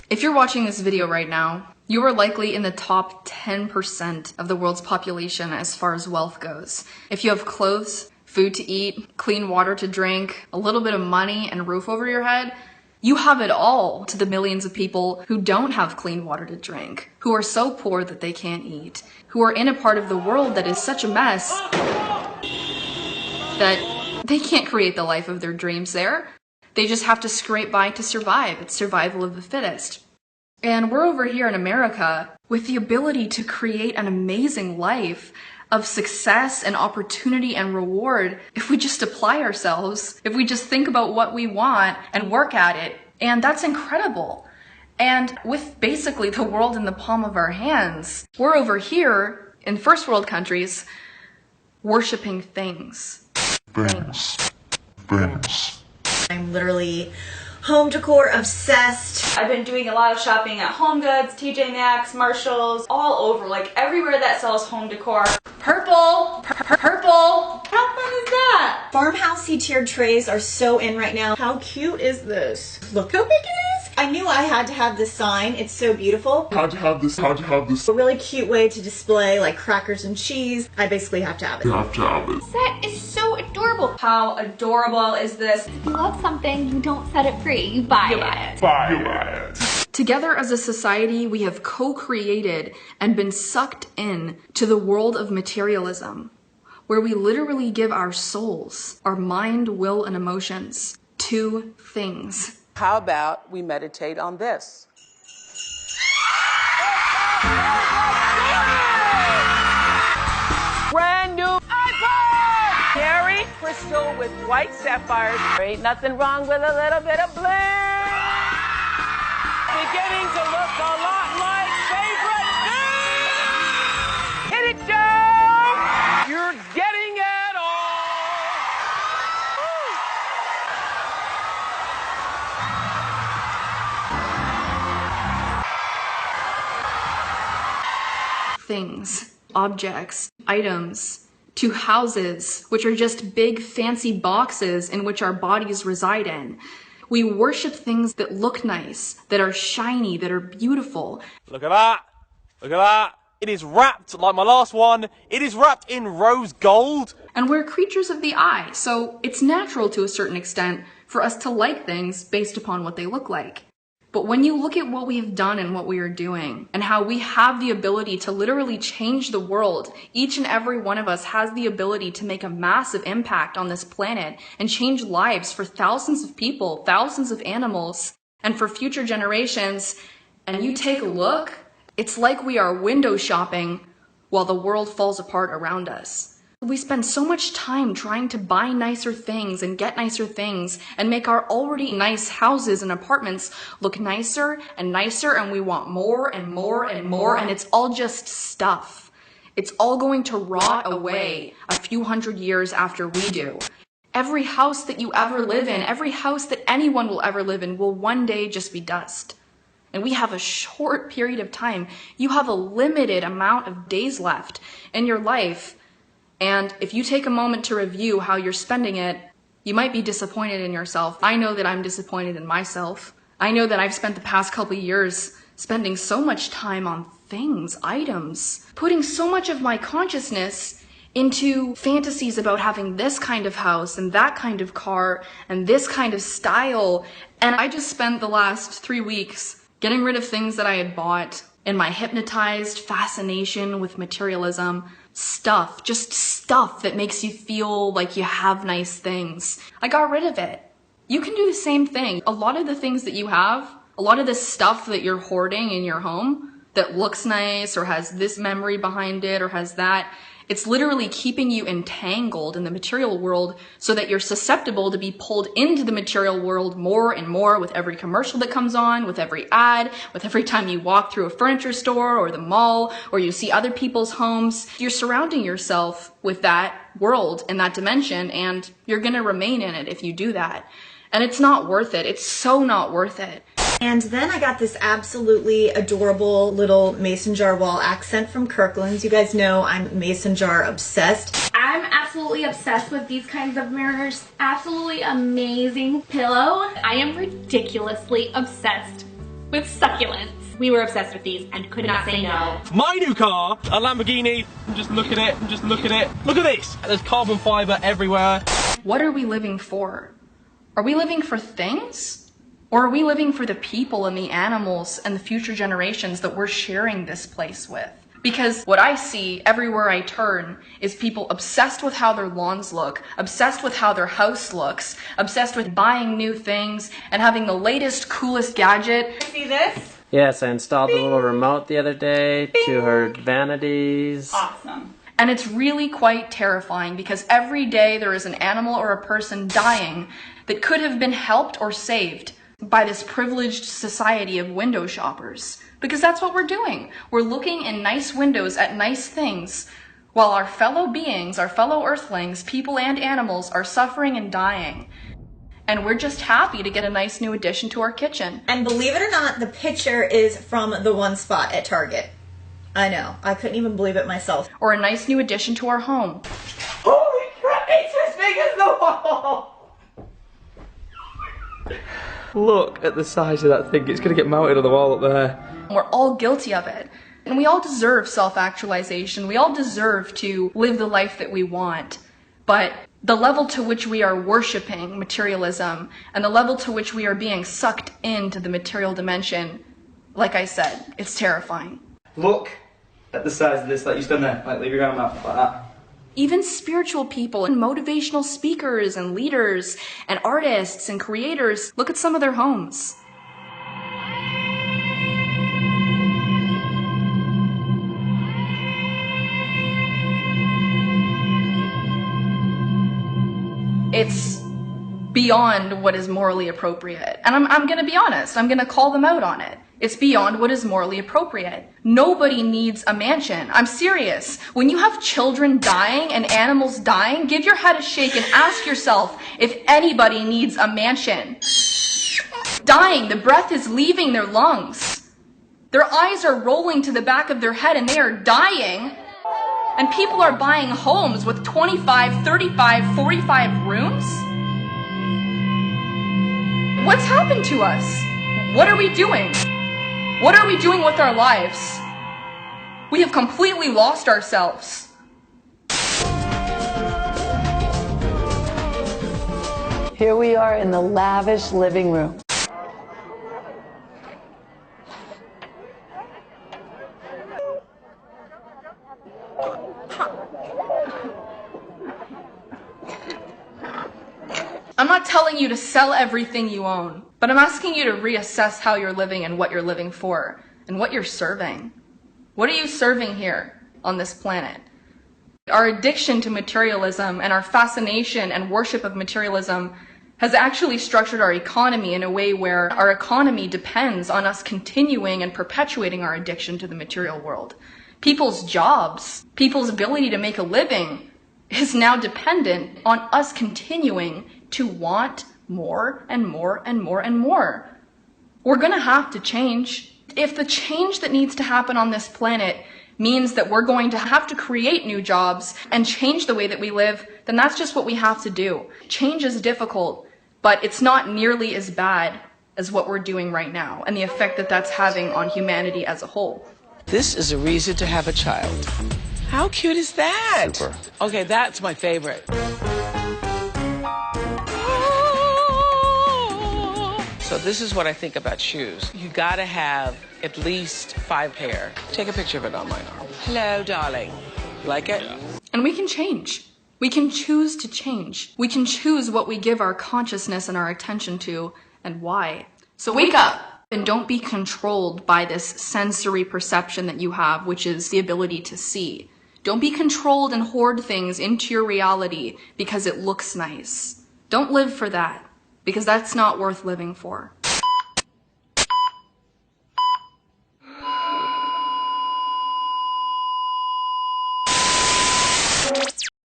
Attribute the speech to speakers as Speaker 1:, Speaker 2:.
Speaker 1: If you're watching this video right now, you are likely in the top 10% of the world's population as far as wealth goes. If you have clothes, food to eat, clean water to drink, a little bit of money and a roof over your head, you have it all to the millions of people who don't have clean water to drink, who are so poor that they can't eat, who are in a part of the world that is such a mess that they can't create the life of their dreams there. They just have to scrape by to survive. It's survival of the fittest. And we're over here in America with the ability to create an amazing life of success and opportunity and reward if we just apply ourselves, if we just think about what we want and work at it. And that's incredible. And with basically the world in the palm of our hands, we're over here in first world countries worshiping things.
Speaker 2: I'm literally home decor obsessed.
Speaker 3: I've been doing a lot of shopping at Home Goods, TJ Maxx, Marshalls, all over, like everywhere that sells home decor. Purple! Purple! How fun is that?
Speaker 2: Farmhousey tiered trays are so in right now. How cute is this? Look how big it is. I knew I had to have this sign. It's so beautiful.
Speaker 4: How'd you have this?
Speaker 2: A really cute way to display like crackers and cheese. I basically have to have it.
Speaker 5: Set is so adorable.
Speaker 3: How adorable is this?
Speaker 5: If you love something, you don't set it free, you buy it.
Speaker 1: Together as a society, we have co-created and been sucked in to the world of materialism, where we literally give our souls, our mind, will, and emotions to things.
Speaker 6: How about we meditate on this? Brand new iPod! Cherry crystal with white sapphires. There ain't nothing wrong with a little bit of bling. Beginning to look a lot like favorite things. Hit it, Joe! You're getting it all. Woo.
Speaker 1: Things, objects, items, to houses, which are just big fancy boxes in which our bodies reside in. We worship things that look nice, that are shiny, that are beautiful.
Speaker 7: Look at that. Look at that. It is wrapped, like my last one, it is wrapped in rose gold.
Speaker 1: And we're creatures of the eye, so it's natural to a certain extent for us to like things based upon what they look like. But when you look at what we have done and what we are doing, and how we have the ability to literally change the world, each and every one of us has the ability to make a massive impact on this planet and change lives for thousands of people, thousands of animals, and for future generations, and you take a look, it's like we are window shopping while the world falls apart around us. We spend so much time trying to buy nicer things and get nicer things and make our already nice houses and apartments look nicer, and we want more and more and more, and it's all just stuff. It's all going to rot away a few hundred years after we do. Every house that you ever live in, every house that anyone will ever live in will one day just be dust. And we have a short period of time. You have a limited amount of days left in your life. And if you take a moment to review how you're spending it, you might be disappointed in yourself. I know that I'm disappointed in myself. I know that I've spent the past couple of years spending so much time on things, items, putting so much of my consciousness into fantasies about having this kind of house and that kind of car and this kind of style. And I just spent the last 3 weeks getting rid of things that I had bought in my hypnotized fascination with materialism. Stuff, just stuff that makes you feel like you have nice things. I got rid of it. You can do the same thing. A lot of the things that you have, a lot of the stuff that you're hoarding in your home that looks nice or has this memory behind it or has that, it's literally keeping you entangled in the material world so that you're susceptible to be pulled into the material world more and more with every commercial that comes on, with every ad, with every time you walk through a furniture store or the mall or you see other people's homes. You're surrounding yourself with that world and that dimension, and you're gonna remain in it if you do that. And it's not worth it. It's so not worth it.
Speaker 2: And then I got this absolutely adorable little mason jar wall accent from Kirkland's. You guys know I'm mason jar obsessed.
Speaker 5: I'm absolutely obsessed with these kinds of mirrors. Absolutely amazing pillow. I am ridiculously obsessed with succulents. We were obsessed with these and could not say no.
Speaker 7: My new car, a Lamborghini. Just look at it, just look at it. Look at this. There's carbon fiber everywhere.
Speaker 1: What are we living for? Are we living for things? Or are we living for the people and the animals and the future generations that we're sharing this place with? Because what I see everywhere I turn is people obsessed with how their lawns look, obsessed with how their house looks, obsessed with buying new things and having the latest, coolest gadget.
Speaker 3: See this?
Speaker 4: Yes, I installed a little remote the other day to her vanities.
Speaker 3: Awesome.
Speaker 1: And it's really quite terrifying because every day there is an animal or a person dying that could have been helped or saved by this privileged society of window shoppers. Because that's what we're doing. We're looking in nice windows at nice things while our fellow beings, our fellow earthlings, people and animals are suffering and dying. And we're just happy to get a nice new addition to our kitchen.
Speaker 2: And believe it or not, the picture is from the one spot at Target. I know. I couldn't even believe it myself.
Speaker 1: Or a nice new addition to our home.
Speaker 6: Holy crap, it's as big as the wall!
Speaker 8: Look at the size of that thing. It's going to get mounted on the wall up there.
Speaker 1: We're all guilty of it. And we all deserve self-actualization. We all deserve to live the life that we want. But the level to which we are worshiping materialism and the level to which we are being sucked into the material dimension, like I said, it's terrifying.
Speaker 8: Look at the size of this, like you stand there, like leave your arm out, like that.
Speaker 1: Even spiritual people and motivational speakers and leaders and artists and creators, look at some of their homes. It's beyond what is morally appropriate. And I'm going to be honest. I'm going to call them out on it. It's beyond what is morally appropriate. Nobody needs a mansion. I'm serious. When you have children dying and animals dying, give your head a shake and ask yourself if anybody needs a mansion. Dying, the breath is leaving their lungs. Their eyes are rolling to the back of their head and they are dying. And people are buying homes with 25, 35, 45 rooms? What's happened to us? What are we doing? What are we doing with our lives? We have completely lost ourselves.
Speaker 9: Here we are in the lavish living room.
Speaker 1: I'm not telling you to sell everything you own, but I'm asking you to reassess how you're living and what you're living for, and what you're serving. What are you serving here on this planet? Our addiction to materialism and our fascination and worship of materialism has actually structured our economy in a way where our economy depends on us continuing and perpetuating our addiction to the material world. People's jobs, people's ability to make a living is now dependent on us continuing to want more and more and more and more. We're going to have to change. If the change that needs to happen on this planet means that we're going to have to create new jobs and change the way that we live, then that's just what we have to do. Change is difficult, but it's not nearly as bad as what we're doing right now and the effect that that's having on humanity as a whole.
Speaker 10: This is a reason to have a child. How cute is that?
Speaker 8: Super.
Speaker 10: Okay, that's my favorite. So this is what I think about shoes. You gotta have at least 5 pair. Take a picture of it on my arm. Hello, darling. Like it?
Speaker 1: And we can change. We can choose to change. We can choose what we give our consciousness and our attention to and why. So wake up and don't be controlled by this sensory perception that you have, which is the ability to see. Don't be controlled and hoard things into your reality because it looks nice. Don't live for that, because that's not worth living for.